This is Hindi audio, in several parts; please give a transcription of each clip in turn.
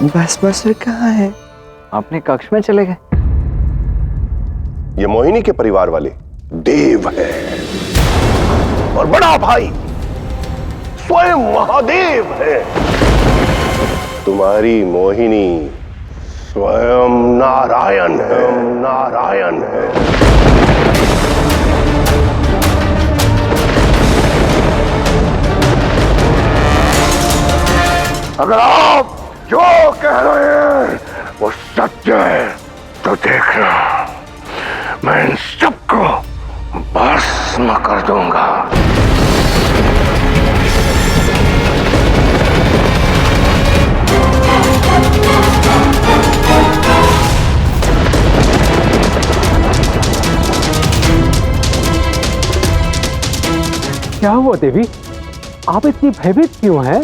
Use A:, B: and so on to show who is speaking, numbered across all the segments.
A: भस्मासुर कहाँ है?
B: अपने कक्ष में चले गए।
C: ये मोहिनी के परिवार वाले देव है और बड़ा भाई स्वयं महादेव है। तुम्हारी मोहिनी स्वयं नारायण है, नारायण है। अगर आप जो कह रहे हैं वो सत्य है तो देखना, मैं इन सबको भस्म कर दूंगा।
B: क्या हुआ देवी, आप इतनी भयभीत क्यों हैं?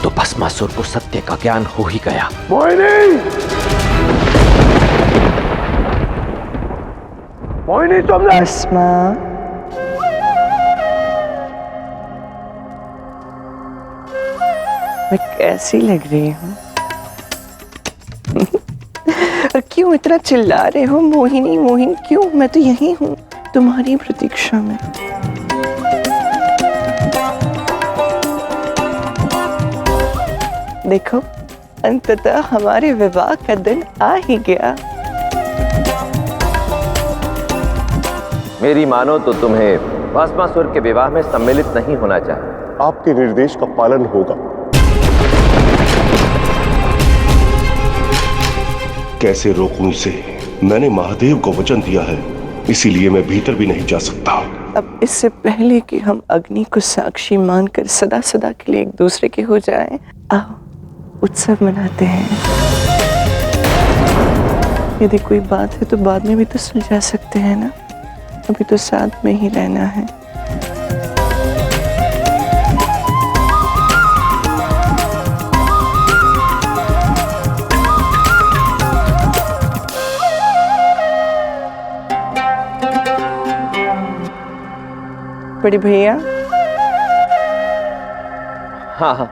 D: तो भस्मासुर को सत्य का ज्ञान हो ही गया।
C: मोहिनी, मोहिनी तुमने
A: भस्मा, मैं कैसी लग रही हूँ? और क्यों इतना चिल्ला रहे हो? मोहिनी मोहिनी क्यों? मैं तो यही हूँ तुम्हारी प्रतीक्षा में। देखो, अंततः हमारे विवाह का दिन आ ही गया।
D: मेरी मानो तो तुम्हें भस्मासुर के विवाह में सम्मिलित नहीं होना चाहिए।
C: आपके निर्देश का पालन होगा। कैसे रोकूं इसे? मैंने महादेव को वचन दिया है, इसीलिए मैं भीतर भी नहीं जा सकता।
A: अब इससे पहले कि हम अग्नि को साक्षी मानकर सदा सदा के लिए एक दूसरे के हो जाएं, आओ उत्सव मनाते हैं। यदि कोई बात है तो बाद में भी तो सुलझा सकते हैं ना। अभी तो साथ में ही रहना है। बड़ी भैया।
D: हाँ हाँ,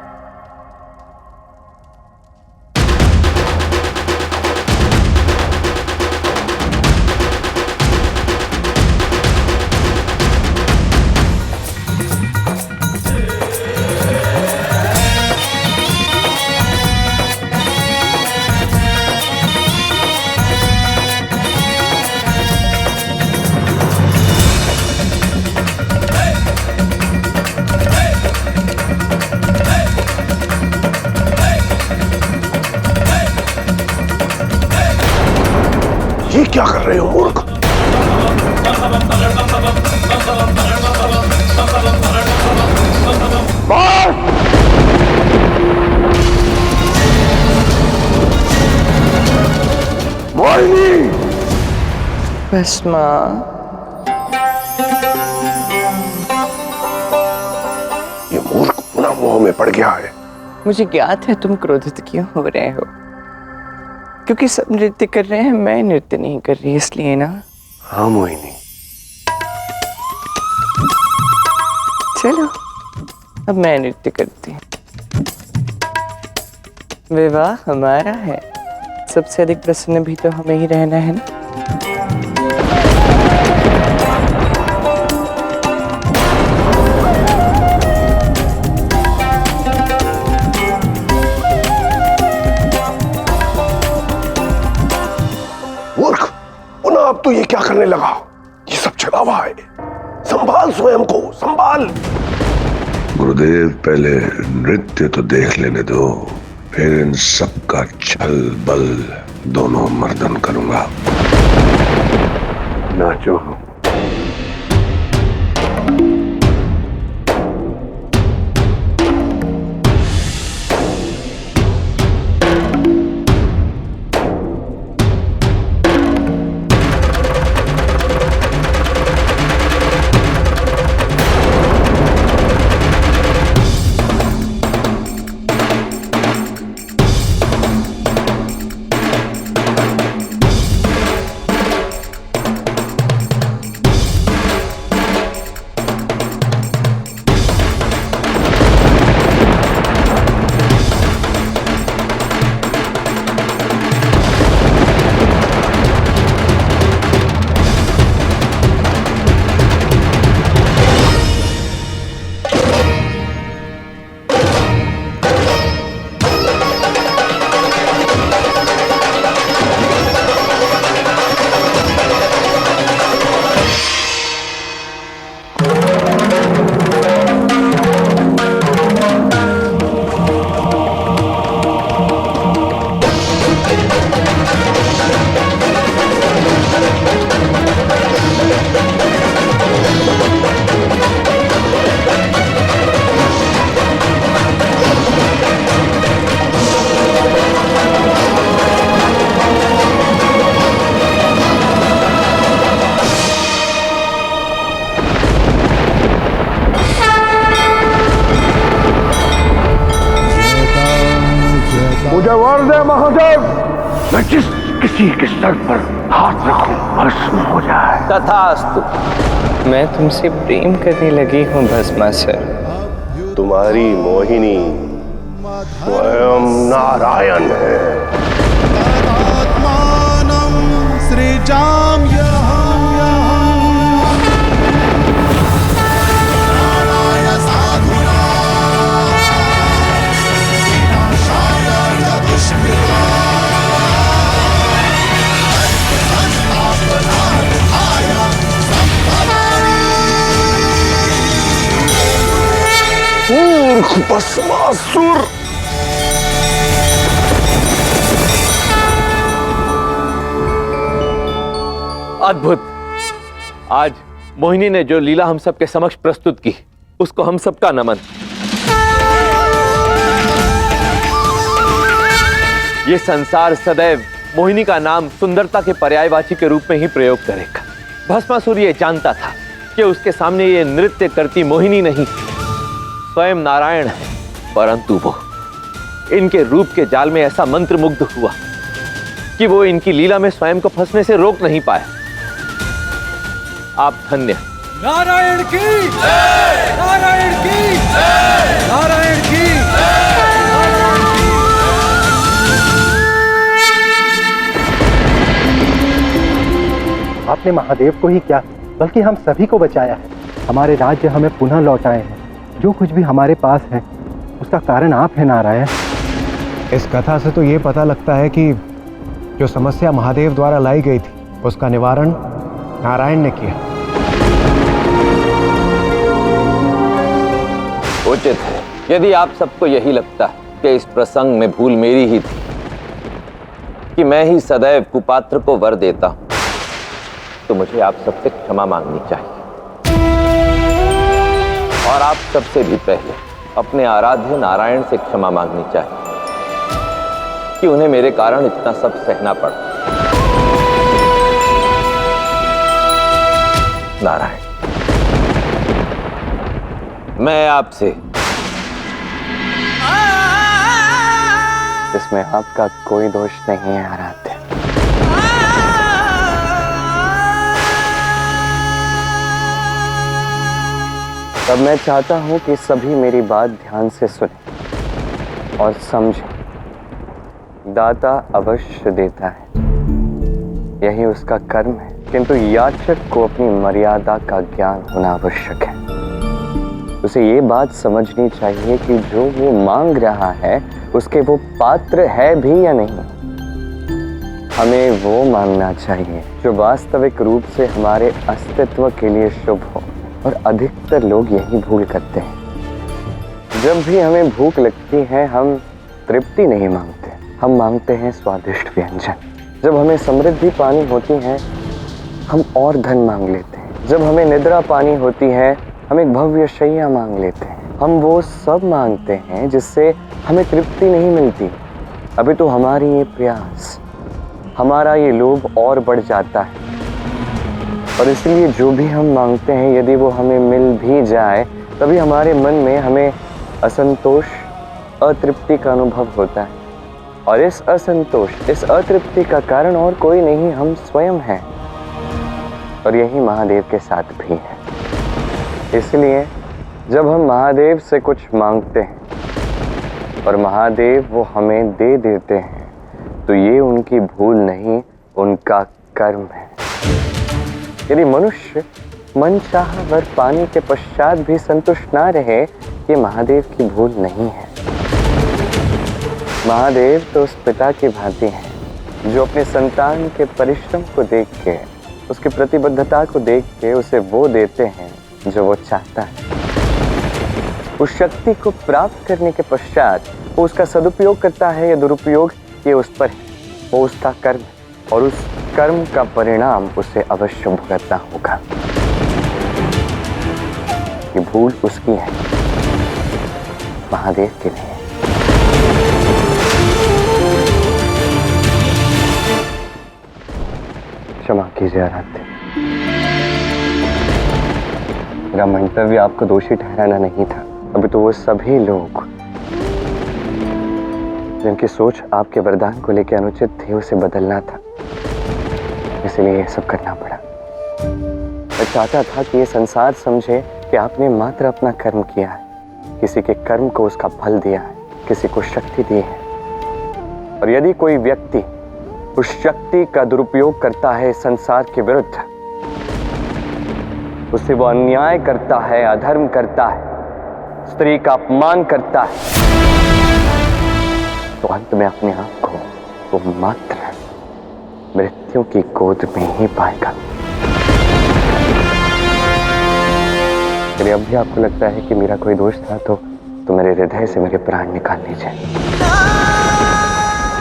C: ये क्या कर रहे हो मूर्ख? बस! मोहिनी!
A: भस्मा,
C: ये मूर्ख पुनः मोह में पड़ गया है।
A: मुझे ज्ञात है तुम क्रोधित क्यों हो रहे हो। क्योंकि सब नृत्य कर रहे हैं, मैं नृत्य नहीं कर रही, इसलिए ना।
C: हाँ मोहिनी,
A: चलो अब मैं नृत्य करती हूँ। विवाह हमारा है, सबसे अधिक प्रसन्न भी तो हमें ही रहना है ना।
C: मूर्ख, पुनः अब तो ये क्या करने लगा? ये सब छलावा है। संभाल स्वयं को, संभाल।
E: गुरुदेव, पहले नृत्य तो देख लेने दो, फिर इन सब का छल बल दोनों मर्दन करूंगा।
C: नाचो। मैं जिस किसी के सर पर हाथ रखूं भस्म हो जाए।
D: तथास्तु।
A: मैं तुमसे प्रेम करने लगी हूँ भस्मासुर।
C: तुम्हारी मोहिनी स्वयं नारायण है। भस्मासुर।
D: अद्भुत। आज मोहिनी ने जो लीला हम सबके समक्ष प्रस्तुत की, उसको हम सबका नमन। ये संसार सदैव मोहिनी का नाम सुंदरता के पर्यायवाची के रूप में ही प्रयोग करेगा। भस्मासुर ये जानता था कि उसके सामने ये नृत्य करती मोहिनी नहीं, स्वयं नारायण है, परंतु वो इनके रूप के जाल में ऐसा मंत्रमुग्ध हुआ कि वो इनकी लीला में स्वयं को फंसने से रोक नहीं पाया। आप धन्य।
F: नारायण की जय! नारायण की जय! नारायण की
B: आपने महादेव को ही क्या बल्कि हम सभी को बचाया है। हमारे राज्य हमें पुनः लौटाए हैं। जो कुछ भी हमारे पास है उसका कारण आप हैं नारायण।
G: इस कथा से तो ये पता लगता है कि जो समस्या महादेव द्वारा लाई गई थी उसका निवारण नारायण ने किया।
D: उचित है। यदि आप सबको यही लगता है कि इस प्रसंग में भूल मेरी ही थी कि मैं ही सदैव कुपात्र को वर देता हूं, तो मुझे आप सबसे क्षमा मांगनी चाहिए। और आप सबसे भी पहले अपने आराध्य नारायण से क्षमा मांगनी चाहिए कि उन्हें मेरे कारण इतना सब सहना पड़ा। नारायण, मैं आपसे
A: इसमें आपका कोई दोष नहीं है आराध्य। तब मैं चाहता हूं कि सभी मेरी बात ध्यान से सुने और समझें। दाता अवश्य देता है, यही उसका कर्म है, किंतु याचक को अपनी मर्यादा का ज्ञान होना आवश्यक है। उसे ये बात समझनी चाहिए कि जो वो मांग रहा है उसके वो पात्र है भी या नहीं। हमें वो मांगना चाहिए जो वास्तविक रूप से हमारे अस्तित्व के लिए शुभ हो, और अधिकतर लोग यही भूल करते हैं। जब भी हमें भूख लगती है हम तृप्ति नहीं मांगते, हम मांगते हैं स्वादिष्ट व्यंजन। जब हमें समृद्धि पानी होती है हम और धन मांग लेते हैं। जब हमें निद्रा पानी होती है हम एक भव्य शैया मांग लेते हैं। हम वो सब मांगते हैं जिससे हमें तृप्ति नहीं मिलती। अभी तो हमारी ये प्रयास, हमारा ये लोभ और बढ़ जाता है, और इसलिए जो भी हम मांगते हैं यदि वो हमें मिल भी जाए तभी हमारे मन में हमें असंतोष, अतृप्ति का अनुभव होता है। और इस असंतोष, इस अतृप्ति का कारण और कोई नहीं, हम स्वयं हैं। और यही महादेव के साथ भी है। इसलिए जब हम महादेव से कुछ मांगते हैं और महादेव वो हमें दे देते हैं, तो ये उनकी भूल नहीं, उनका कर्म है। यदि मनुष्य मन चाह वर पाने के पश्चात भी संतुष्ट ना रहे, ये महादेव की भूल नहीं है। महादेव तो उस पिता की भांति हैं जो अपने संतान के परिश्रम को देख के, उसकी प्रतिबद्धता को देख के उसे वो देते हैं जो वो चाहता है। उस शक्ति को प्राप्त करने के पश्चात वो उसका सदुपयोग करता है या दुरुपयोग, ये उस पर है, वो उसका कर्म है, और उस कर्म का परिणाम उसे अवश्य भुगतना होगा। ये भूल उसकी है, महादेव के लिए। क्षमा कीजिए आराध्य, मेरा मंतव्य आपको दोषी ठहराना नहीं था। अभी तो वो सभी लोग जिनकी सोच आपके वरदान को लेकर अनुचित थी उसे बदलना था, इसलिए ये सब करना पड़ा। मैं चाहता था कि ये संसार समझे कि आपने मात्र अपना कर्म किया है, किसी के कर्म को उसका फल दिया है, किसी को शक्ति दी है। और यदि कोई व्यक्ति उस शक्ति का दुरुपयोग करता है संसार के विरुद्ध, उससे वो अन्याय करता है, अधर्म करता है, स्त्री का अपमान करता है, तो अंत में अपने आप को वो मात्र मृत्यु की गोद में ही पाएगा। यदि अब भी आपको लगता है कि मेरा कोई दोष था तो मेरे हृदय से मेरे प्राण निकाल लीजिए।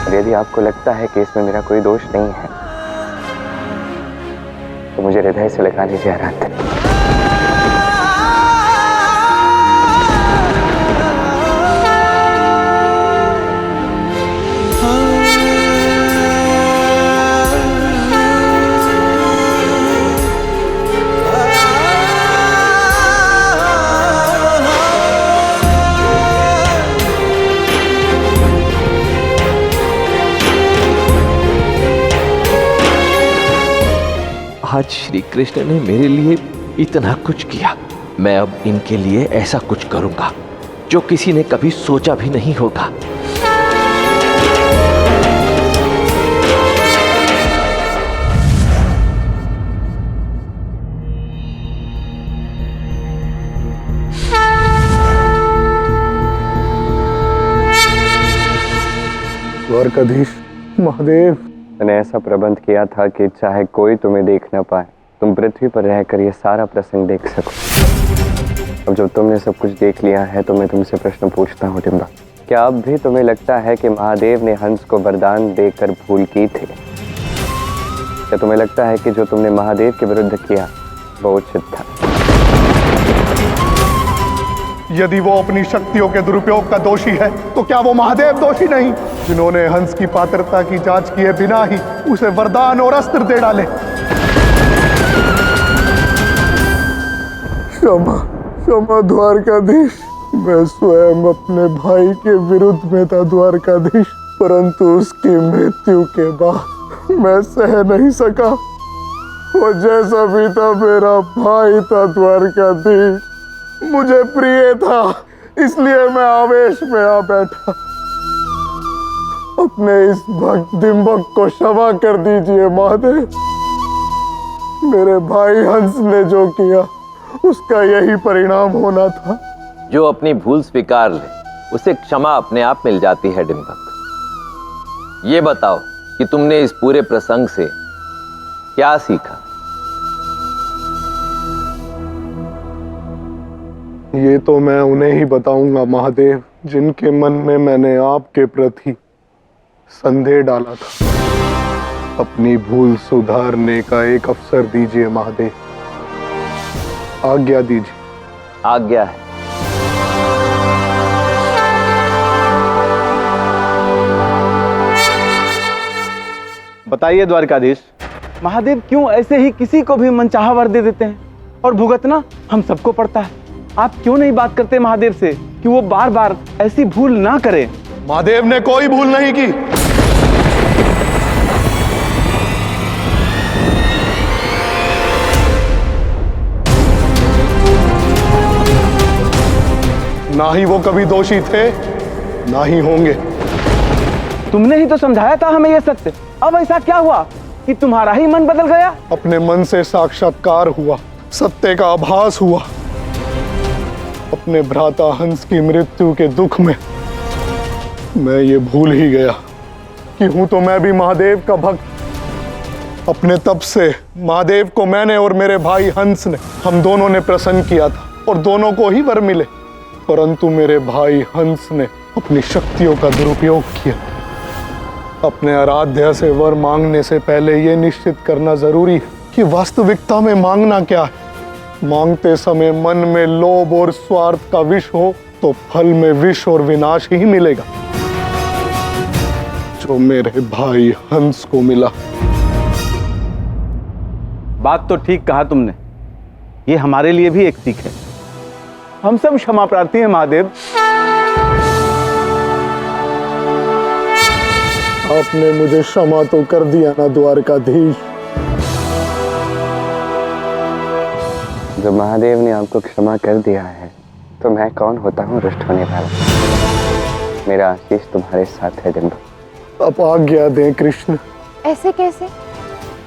A: और यदि आपको लगता है कि इसमें मेरा कोई दोष नहीं है तो मुझे हृदय से लगा लीजिए आराध्य।
D: आज श्री कृष्ण ने मेरे लिए इतना कुछ किया, मैं अब इनके लिए ऐसा कुछ करूंगा जो किसी ने कभी सोचा भी नहीं होगा।
C: द्वारकाधीश महादेव,
A: मैंने ऐसा प्रबंध किया था कि चाहे कोई तुम्हें देख ना पाए, तुम पृथ्वी पर रहकर ये सारा प्रसंग देख सको। अब जब तुमने सब कुछ देख लिया है तो मैं तुमसे प्रश्न पूछता हूँ डिम्बा, क्या अब भी तुम्हें लगता है कि महादेव ने हंस को वरदान देकर भूल की थी? क्या तुम्हें लगता है कि जो तुमने महादेव के विरुद्ध किया वो उचित था?
C: यदि वो अपनी शक्तियों के दुरुपयोग का दोषी है तो क्या वो महादेव दोषी नहीं, जिन्होंने हंस की पात्रता की जांच किए बिना ही उसे वरदान और अस्त्र दे डाले? क्षमा क्षमा द्वारकाधीश, मैं स्वयं अपने भाई के विरुद्ध में था द्वारकाधीश, परंतु उसकी मृत्यु के बाद मैं सह नहीं सका। वो जैसा भी था मेरा भाई था द्वारकाधीश, मुझे प्रिय था, इसलिए मैं आवेश में आ बैठा। अपने इस भक्त डिंबक को क्षमा कर दीजिए महादेव। मेरे भाई हंस ने जो किया उसका यही परिणाम होना था।
D: जो अपनी भूल स्वीकार ले उसे क्षमा अपने आप मिल जाती है डिंबक। ये बताओ कि तुमने इस पूरे प्रसंग से क्या सीखा?
C: ये तो मैं उन्हें ही बताऊंगा महादेव जिनके मन में मैंने आपके प्रति संदेह डाला था। अपनी भूल सुधारने का एक अवसर दीजिए महादेव, आज्ञा दीजिए।
D: आज्ञा है।
H: बताइए द्वारकाधीश, महादेव क्यों ऐसे ही किसी को भी मनचाहा वर दे देते हैं और भुगतना हम सबको पड़ता है? आप क्यों नहीं बात करते महादेव से कि वो बार बार ऐसी भूल ना करे?
C: महादेव ने कोई भूल नहीं की। ना ही वो कभी दोषी थे, ना ही होंगे।
H: तुमने ही तो समझाया था हमें ये सत्य, अब ऐसा क्या हुआ कि तुम्हारा ही मन बदल गया?
C: अपने मन से साक्षात्कार हुआ, सत्य का आभास हुआ। अपने भ्राता हंस की मृत्यु के दुख में मैं ये भूल ही गया कि हूं तो मैं भी महादेव का भक्त। अपने तप से महादेव को मैंने और मेरे भाई हंस ने, हम दोनों ने प्रसन्न किया था और दोनों को ही वर मिले, परंतु मेरे भाई हंस ने अपनी शक्तियों का दुरुपयोग किया। अपने आराध्य से वर मांगने से पहले ये निश्चित करना जरूरी है कि वास्तविकता में मांगना क्या है। मांगते समय मन में लोभ और स्वार्थ का विष हो तो फल में विष और विनाश ही मिलेगा, जो मेरे भाई हंस को मिला।
H: बात तो ठीक कहा तुमने, ये हमारे लिए भी एक सीख है। हम सब क्षमा प्रार्थी हैं महादेव।
C: आपने मुझे क्षमा तो कर दिया ना द्वारकाधीश।
A: जब महादेव ने आपको क्षमा कर दिया है तो मैं कौन होता हूँ रुष्ट होने वाला। मेरा आशीष तुम्हारे साथ है डिंबक।
C: अब आज्ञा दें कृष्ण।
I: ऐसे कैसे?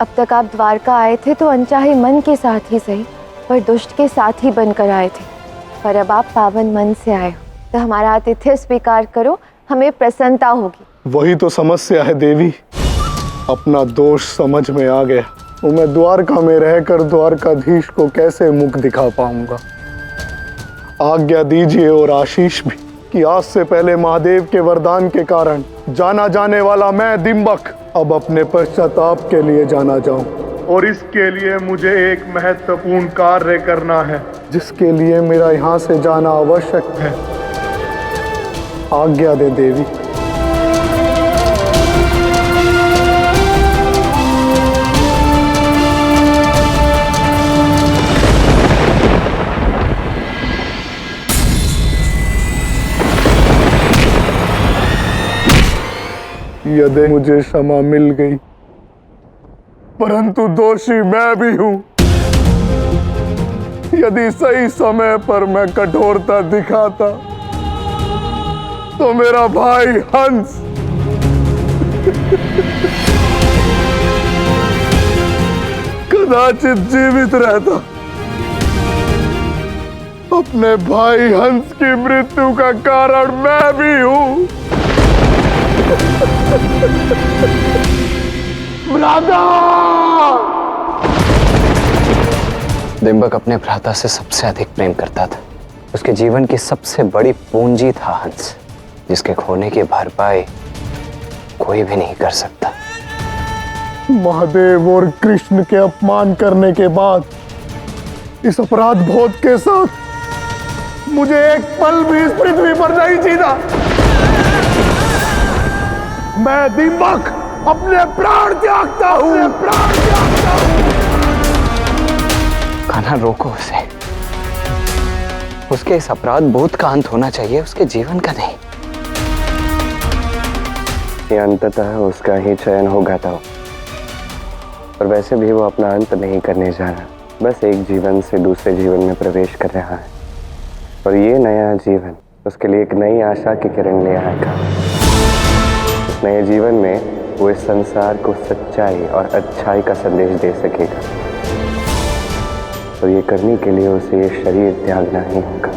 I: अब तक आप द्वारका आए थे तो अनचाहे मन के साथ ही सही, पर दुष्ट के साथ ही बनकर आए थे। पर अब आप पावन मन से आए हो तो हमारा आतिथ्य स्वीकार करो, हमें प्रसन्नता होगी।
C: वही तो समस्या है देवी, अपना दोष समझ में आ गया तो मैं द्वारका में रहकर द्वारकाधीश को कैसे मुख दिखा पाऊंगा। आज्ञा दीजिए और आशीष भी कि आज से पहले महादेव के वरदान के कारण जाना जाने वाला मैं डिंबक अब अपने पश्चाताप के लिए जाना जाऊं, और इसके लिए मुझे एक महत्वपूर्ण कार्य करना है जिसके लिए मेरा यहाँ से जाना आवश्यक है। आज्ञा दे देवी। यदि मुझे क्षमा मिल गई, परंतु दोषी मैं भी हूं। यदि सही समय पर मैं कठोरता दिखाता तो मेरा भाई हंस कदाचित जीवित रहता। अपने भाई हंस की मृत्यु का कारण मैं भी हूं।
A: डिंबक अपने भ्राता से सबसे अधिक प्रेम करता था। उसके जीवन की सबसे बड़ी पूंजी था हंस, जिसके खोने की भरपाई कोई भी नहीं कर सकता।
C: महादेव और कृष्ण के अपमान करने के बाद इस अपराध बोध के साथ मुझे एक पल भी इस पृथ्वी पर नहीं जीना। मैं डिंबक अपने प्राण त्यागता हूँ।
A: कान्हा, रोको उसे। उसके इस अपराध बोध का अंत होना चाहिए, उसके जीवन का नहीं। ये अंततः उसका ही चयन होगा तो, और वैसे भी वो अपना अंत नहीं करने जा रहा, बस एक जीवन से दूसरे जीवन में प्रवेश कर रहा है, और ये नया जीवन उसके लिए एक नई आशा की किरण ले आएगा। इस नए जीवन में वो इस संसार को सच्चाई और अच्छाई का संदेश दे सकेगा, और ये करने के लिए उसे ये शरीर त्यागना ही होगा।